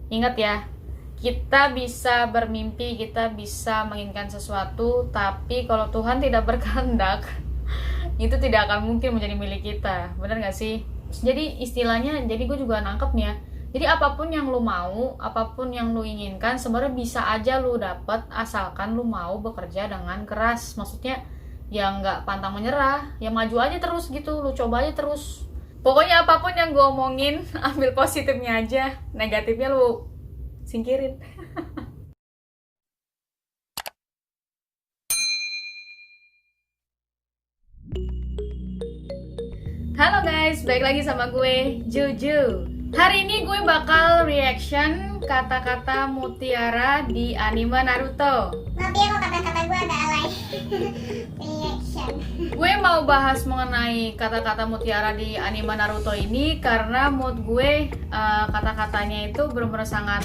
Ingat ya, kita bisa bermimpi, kita bisa menginginkan sesuatu, tapi kalau Tuhan tidak berkehendak, itu tidak akan mungkin menjadi milik kita. Bener gak sih? Jadi istilahnya, jadi gue juga nangkep nih ya. Jadi apapun yang lu mau, apapun yang lu inginkan, sebenarnya bisa aja lu dapet asalkan lu mau bekerja dengan keras. Maksudnya ya nggak pantang menyerah, ya maju aja terus gitu, lu coba aja terus. Pokoknya apapun yang gue omongin, ambil positifnya aja, negatifnya lu singkirin. Halo guys, balik lagi sama gue, Juju. Hari ini gue bakal reaction kata-kata mutiara di anime Naruto. Maaf ya kok kata-kata gue agak alay. Reaction. Gue mau bahas mengenai kata-kata mutiara di anime Naruto ini karena mood gue kata-katanya itu benar-benar sangat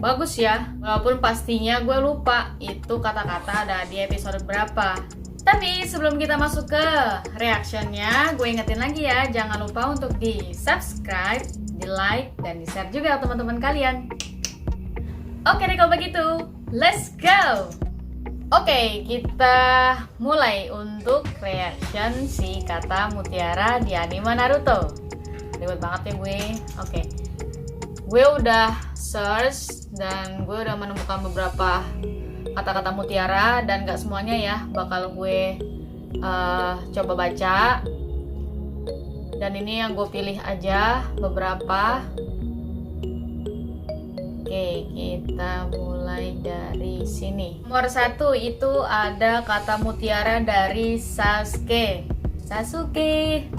bagus ya. Walaupun pastinya gue lupa itu kata-kata ada di episode berapa. Tapi sebelum kita masuk ke reactionnya, gue ingetin lagi ya, jangan lupa untuk di subscribe, di like, dan di share juga teman-teman kalian. Oke deh kalau begitu, let's go! Oke, kita mulai untuk reaction si kata mutiara di anime Naruto. Ribet banget ya gue. Oke, gue udah search dan gue udah menemukan beberapa kata-kata mutiara, dan gak semuanya ya bakal gue coba baca. Dan ini yang gue pilih aja beberapa. Oke, kita mulai dari sini. Nomor 1 itu ada kata mutiara dari Sasuke. Sasuke,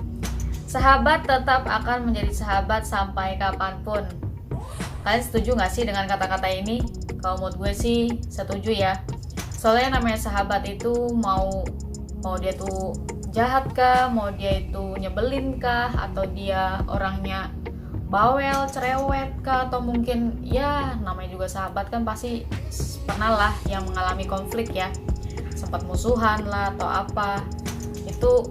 sahabat tetap akan menjadi sahabat sampai kapanpun. Kalian setuju gak sih dengan kata-kata ini? Kalau menurut gue sih setuju ya. Soalnya namanya sahabat itu mau dia tuh jahat kah, mau dia itu nyebelin kah, atau dia orangnya bawel, cerewet kah, atau mungkin ya namanya juga sahabat kan pasti pernah lah yang mengalami konflik ya, sempat musuhan lah atau apa. Itu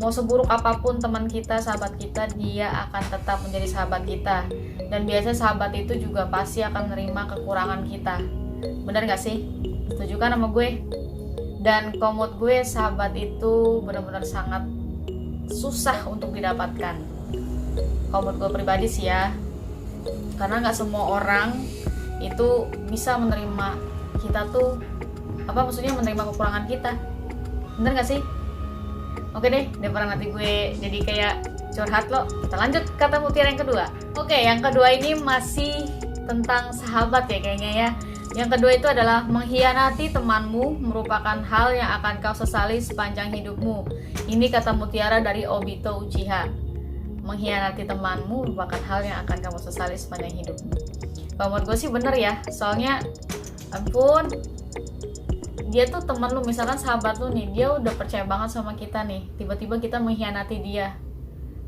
mau seburuk apapun teman kita, sahabat kita, dia akan tetap menjadi sahabat kita. Dan biasanya sahabat itu juga pasti akan menerima kekurangan kita. Bener gak sih? Setuju kan sama gue? Dan komod gue, sahabat itu benar-benar sangat susah untuk didapatkan. Komod gue pribadi sih ya. Karena gak semua orang itu bisa menerima kita tuh, maksudnya menerima kekurangan kita. Bener gak sih? Oke deh, daripada nanti gue jadi kayak curhat lo, kita lanjut kata mutiara yang kedua. Oke, yang kedua ini masih tentang sahabat ya kayaknya ya. Yang kedua itu adalah mengkhianati temanmu merupakan hal yang akan kau sesali sepanjang hidupmu. Ini kata mutiara dari Obito Uchiha. Mengkhianati temanmu merupakan hal yang akan kamu sesali sepanjang hidupmu. Kalau menurut gue sih bener ya, soalnya ampun, dia tuh teman lu, misalkan sahabat lu nih, dia udah percaya banget sama kita nih, tiba-tiba kita mengkhianati dia,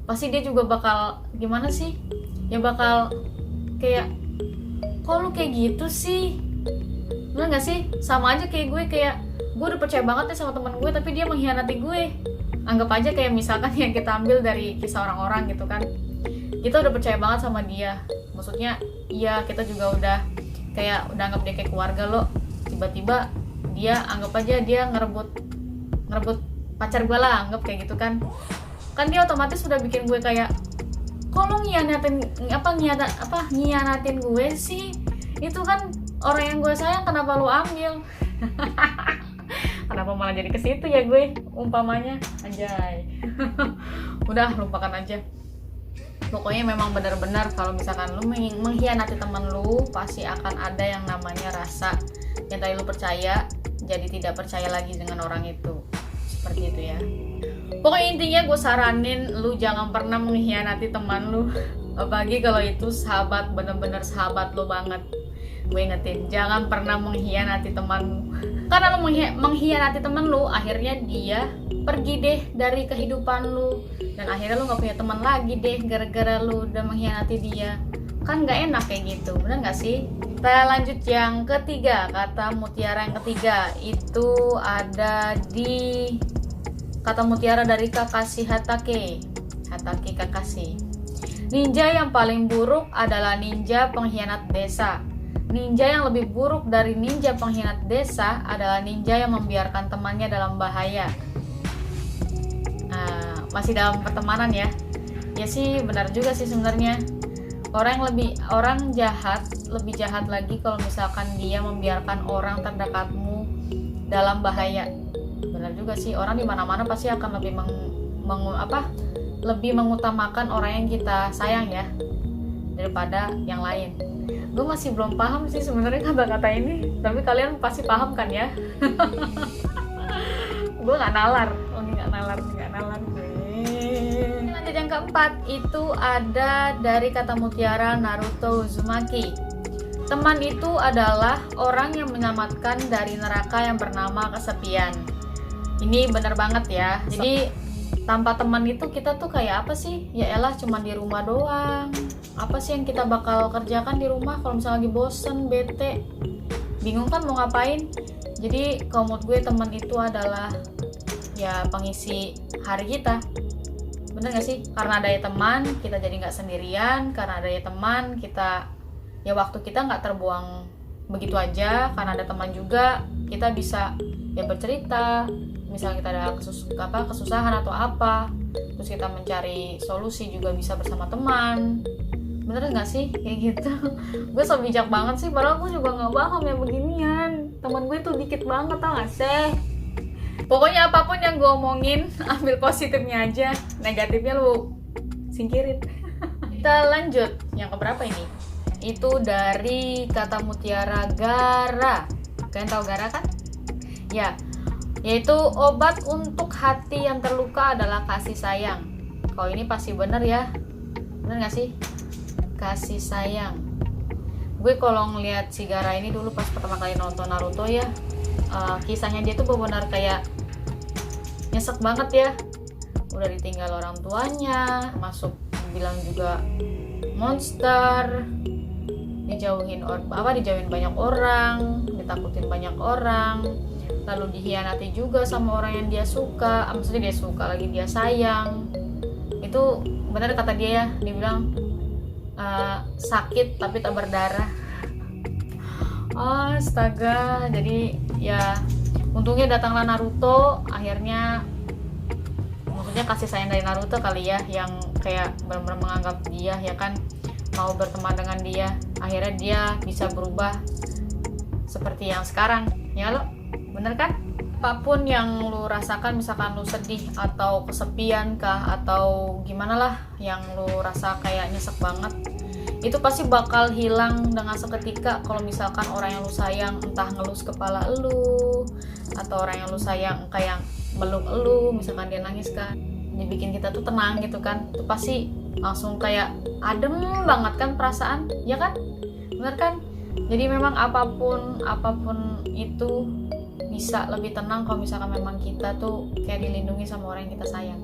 pasti dia juga bakal gimana sih? Ya bakal kayak, kok lu kayak gitu sih? Bener gak sih? Sama aja kayak gue udah percaya banget nih sama teman gue, tapi dia mengkhianati gue. Anggap aja kayak misalkan yang kita ambil dari kisah orang-orang gitu kan, kita udah percaya banget sama dia, maksudnya iya kita juga udah anggap dia kayak keluarga lo, tiba-tiba dia anggap aja dia ngerebut pacar gue lah, anggap kayak gitu kan dia otomatis udah bikin gue kayak, kok lo ngianatin gue sih, itu kan orang yang gue sayang, kenapa lo ambil? Kenapa malah jadi ke situ ya gue umpamanya, anjay. Udah lupakan aja. Pokoknya memang benar-benar kalau misalkan lu mengkhianati teman lu, pasti akan ada yang namanya rasa yang tadi lu percaya jadi tidak percaya lagi dengan orang itu. Seperti itu ya. Pokoknya intinya gue saranin lu jangan pernah mengkhianati teman lu, apalagi kalau itu sahabat, bener-bener sahabat lu banget. Gue ingetin, jangan pernah mengkhianati temanmu. Karena lu mengkhianati teman lu, akhirnya dia pergi deh dari kehidupan lu, dan akhirnya lu gak punya teman lagi deh gara-gara lu udah mengkhianati dia. Kan gak enak kayak gitu, bener gak sih? Kita lanjut yang ketiga, kata mutiara yang ketiga itu ada di kata mutiara dari Kakashi Hatake Kakashi. Ninja yang paling buruk adalah ninja pengkhianat desa. Ninja yang lebih buruk dari ninja pengkhianat desa adalah ninja yang membiarkan temannya dalam bahaya. Nah, masih dalam pertemanan ya. Ya sih benar juga sih sebenarnya. Orang jahat lebih jahat lagi kalau misalkan dia membiarkan orang terdekatmu dalam bahaya. Benar juga sih, orang di mana-mana pasti akan lebih lebih mengutamakan orang yang kita sayang ya daripada yang lain. Gue masih belum paham sih sebenarnya kata-kata ini, tapi kalian pasti paham kan ya? Gue nggak nalar gue. Lanjut yang keempat, itu ada dari kata mutiara Naruto Uzumaki. Teman itu adalah orang yang menyelamatkan dari neraka yang bernama kesepian. Ini bener banget ya. Jadi tanpa teman itu kita tuh kayak apa sih? Ya elah cuman di rumah doang. Apa sih yang kita bakal kerjakan di rumah kalau misalnya lagi bosen, bete, bingung kan mau ngapain? Jadi kalau menurut gue teman itu adalah ya pengisi hari kita. Bener gak sih? Karena adanya teman kita jadi gak sendirian. Karena adanya teman kita ya waktu kita nggak terbuang begitu aja. Karena ada teman juga kita bisa ya bercerita, misalnya kita ada kesusahan atau apa, terus kita mencari solusi juga bisa bersama teman. Bener nggak sih kayak gitu? Gue so bijak banget sih, padahal gue juga nggak paham yang beginian. Teman gue tuh dikit banget, tau gak sih? Pokoknya apapun yang gue omongin ambil positifnya aja, negatifnya lu singkirin. Kita lanjut yang keberapa ini? Itu dari kata mutiara Gara. Kalian tahu Gara kan? Ya, yaitu obat untuk hati yang terluka adalah kasih sayang. Kalau ini pasti bener ya, bener gak sih? Kasih sayang. Gue kalau ngeliat si Gara ini dulu pas pertama kali nonton Naruto ya, kisahnya dia tuh benar kayak nyesek banget ya. Udah ditinggal orang tuanya, masuk bilang juga monster, dijauhin banyak orang, ditakutin banyak orang, lalu dikhianati juga sama orang yang dia suka. Maksudnya dia suka lagi dia sayang. Itu benar kata dia ya, dia bilang sakit tapi tak berdarah. Astaga. Jadi ya untungnya datanglah Naruto. Akhirnya maksudnya kasih sayang dari Naruto kali ya, yang kayak benar-benar menganggap dia ya kan, mau berteman dengan dia. Akhirnya dia bisa berubah seperti yang sekarang ya lo, bener kan? Apapun yang lu rasakan, misalkan lu sedih atau kesepian kah atau gimana lah yang lu rasa kayak nyesek banget, itu pasti bakal hilang dengan seketika kalau misalkan orang yang lu sayang entah ngelus kepala lu, atau orang yang lu sayang kayak meluk lu, misalkan dia nangis kan, dibikin kita tuh tenang gitu kan, itu pasti langsung kayak adem banget kan perasaan, ya kan? Bener kan? Jadi memang apapun itu bisa lebih tenang kalau misalkan memang kita tuh kayak dilindungi sama orang yang kita sayang.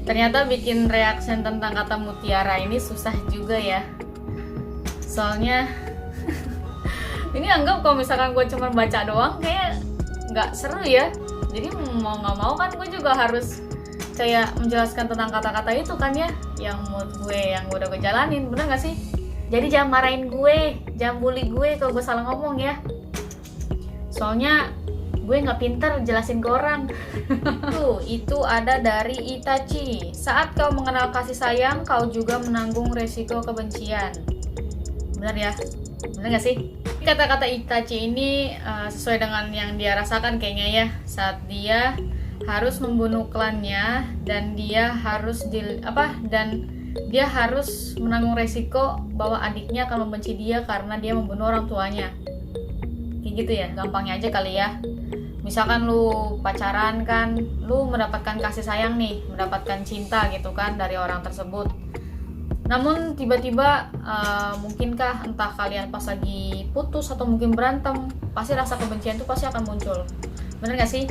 Ternyata bikin reaction tentang kata mutiara ini susah juga ya. Soalnya ini anggap kalau misalkan gue cuma baca doang kayak nggak seru ya. Jadi mau nggak mau kan gue juga harus kayak menjelaskan tentang kata-kata itu kan ya, yang mood gue yang udah gue jalanin, bener nggak sih? Jadi jangan marahin gue, jangan bully gue kalau gue salah ngomong ya. Soalnya gue nggak pinter jelasin ke orang. Itu ada dari Itachi. Saat kau mengenal kasih sayang, kau juga menanggung resiko kebencian. Bener ya? Bener gak sih? Kata-kata Itachi ini sesuai dengan yang dia rasakan kayaknya ya. Saat dia harus membunuh klannya dan dia harus dia harus menanggung resiko bahwa adiknya akan membenci dia karena dia membunuh orang tuanya. Kayak gitu ya, gampangnya aja kali ya. Misalkan lu pacaran kan, lu mendapatkan kasih sayang nih, mendapatkan cinta gitu kan dari orang tersebut. Namun tiba-tiba mungkinkah entah kalian pas lagi putus atau mungkin berantem, pasti rasa kebencian itu pasti akan muncul. Bener gak sih?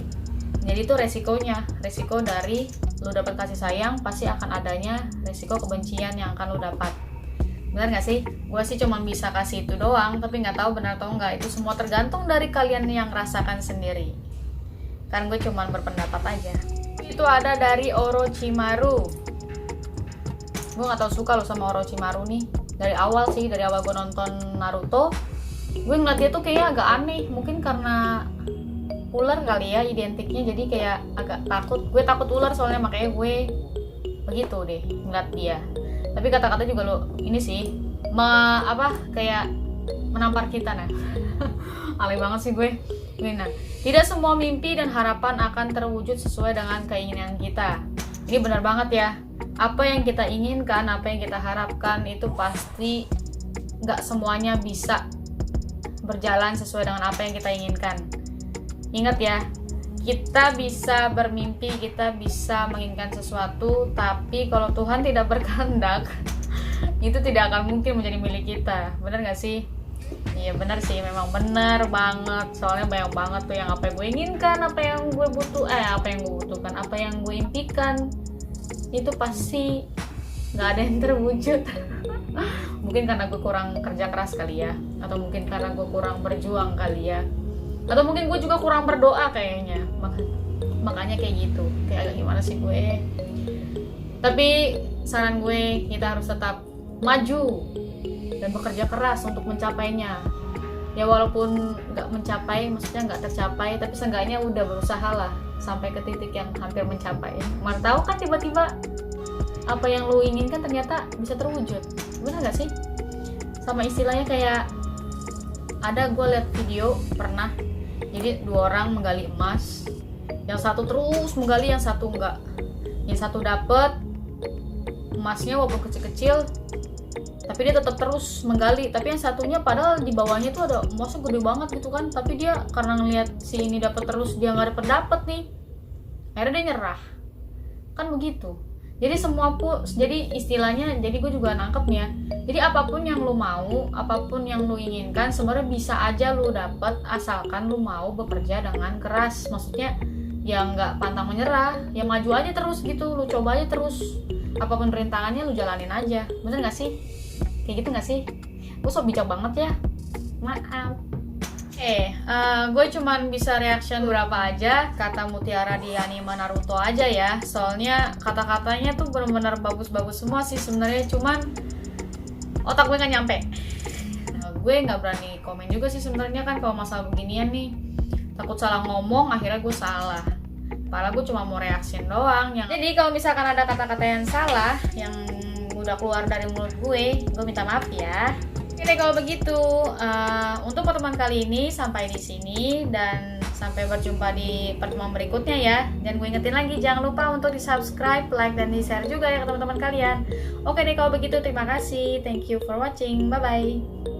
Jadi itu resikonya, resiko dari lu dapat kasih sayang pasti akan adanya resiko kebencian yang akan lu dapat. Bener gak sih? Gue sih cuma bisa kasih itu doang, tapi nggak tahu benar atau enggak. Itu semua tergantung dari kalian yang rasakan sendiri. Kan gue cuma berpendapat aja. Itu ada dari Orochimaru. Gue nggak tau suka loh sama Orochimaru nih. Dari awal sih, dari awal gue nonton Naruto, gue ngeliat dia tuh kayaknya agak aneh. Mungkin karena ular kali ya identiknya, jadi kayak agak takut. Gue takut ular soalnya, makanya gue begitu deh ngeliat dia. Tapi kata-kata juga lo ini sih kayak menampar kita nah. Alay banget sih gue. Nah, tidak semua mimpi dan harapan akan terwujud sesuai dengan keinginan kita. Ini benar banget ya. Apa yang kita inginkan, apa yang kita harapkan itu pasti nggak semuanya bisa berjalan sesuai dengan apa yang kita inginkan. Ingat ya, kita bisa bermimpi, kita bisa menginginkan sesuatu, tapi kalau Tuhan tidak berkehendak, itu tidak akan mungkin menjadi milik kita. Benar nggak sih? Iya benar sih, memang benar banget. Soalnya banyak banget tuh yang apa yang gue inginkan, apa yang gue butuhkan, apa yang gue impikan, itu pasti nggak ada yang terwujud. Mungkin karena gue kurang kerja keras kali ya, atau mungkin karena gue kurang berjuang kali ya, atau mungkin gue juga kurang berdoa kayaknya. Makanya kayak gitu, kayak agak gimana sih gue. Tapi saran gue, kita harus tetap maju dan bekerja keras untuk mencapainya. Ya walaupun nggak mencapai, maksudnya nggak tercapai, tapi seenggaknya udah berusaha lah sampai ke titik yang hampir mencapai. Mana tahu kan tiba-tiba apa yang lu inginkan ternyata bisa terwujud. Benar nggak sih? Sama istilahnya kayak ada gue liat video pernah, jadi 2 orang menggali emas, yang satu terus menggali, yang satu enggak. Yang satu dapet emasnya walaupun kecil-kecil, tapi dia tetap terus menggali. Tapi yang satunya padahal di bawahnya tuh ada emasnya gede banget gitu kan, tapi dia karena ngelihat si ini dapat terus, dia nggak dapet nih, akhirnya dia nyerah. Kan begitu. Jadi jadi istilahnya, jadi gue juga nangkep nih ya, jadi apapun yang lu mau, apapun yang lu inginkan, sebenarnya bisa aja lu dapet asalkan lu mau bekerja dengan keras. Maksudnya ya nggak pantang menyerah, ya maju aja terus gitu, lu coba aja terus, apapun rintangannya lu jalanin aja. Bener nggak sih? Kayak gitu nggak sih? Gue sok bijak banget ya, maaf. Gue cuman bisa reaction berapa aja kata Mutiara di anime Naruto aja ya. Soalnya kata-katanya tuh benar-benar bagus-bagus semua sih sebenarnya, cuman otak gue nggak nyampe. Gue nggak berani komen juga sih sebenarnya kan kalau masalah beginian nih. Takut salah ngomong, akhirnya gue salah. Padahal gue cuma mau reaction doang. Jadi kalau misalkan ada kata-kata yang salah yang udah keluar dari mulut gue minta maaf ya. Oke, kalau begitu untuk pertemuan kali ini sampai di sini, dan sampai berjumpa di pertemuan berikutnya ya. Dan gue ingetin lagi, jangan lupa untuk di subscribe, like, dan di share juga ya ke teman-teman kalian. Oke deh kalau begitu, terima kasih, thank you for watching, bye bye.